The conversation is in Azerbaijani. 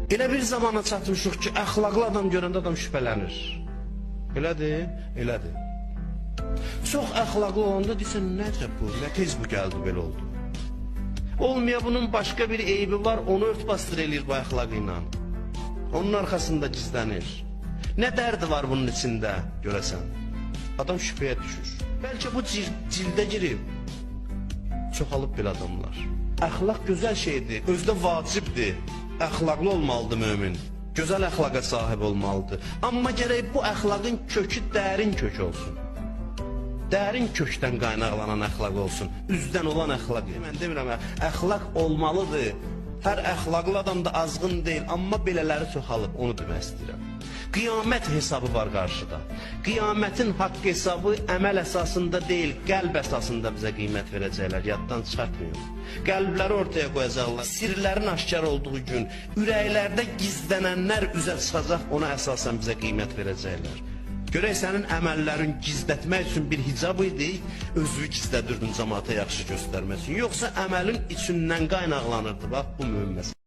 Elə bir zamana çatmışıq ki, əxlaqlı adam görəndə adam şübhələnir. Elədir, elədir. Çox əxlaqlı olanda deyirsən, necə bu, nə tez bu gəldi, belə oldu. Olmaya bunun başqa bir eybi var, onu ört-bastır eləyir bu əxlaqı ilə. Onun arxasında gizlənir. Nə dərdi var bunun içində, görəsən? Adam şübhəyə düşür. Bəlkə bu cildə girib. Çoxalıb belə adamlar. Əxlaq gözəl şeydir, özdə vacibdir. Əxlaqlı olmalıdır mömin. Gözəl əxlaqa sahib olmalıdır. Amma gərək bu əxlaqın kökü dərin kök olsun. Dərin kökdən qaynaqlanan əxlaq olsun. Üzdən olan əxlaq. Mən demirəm, əxlaq olmalıdır. Hər əxlaqlı adam da azğın deyil, amma belələri çoxalıb, onu demək istəyirəm. Qiyamət hesabı var qarşıda. Qiyamətin haqq hesabı əməl əsasında deyil, qəlb əsasında bizə qiymət verəcəklər, yaddan çıxartmayın. Qəlbləri ortaya qoyacaqlar, sirlərin aşkar olduğu gün, ürəklərdə gizlənənlər üzə çıxacaq, ona əsasən bizə qiymət verəcəklər. Görək sənin əməllərin gizlətmək üçün bir hicab idi, özünü gizlədirdin cəmaata yaxşı göstərmək üçün. Yoxsa əməlin içindən qaynaqlanırdı, bax bu mühüm məsələ.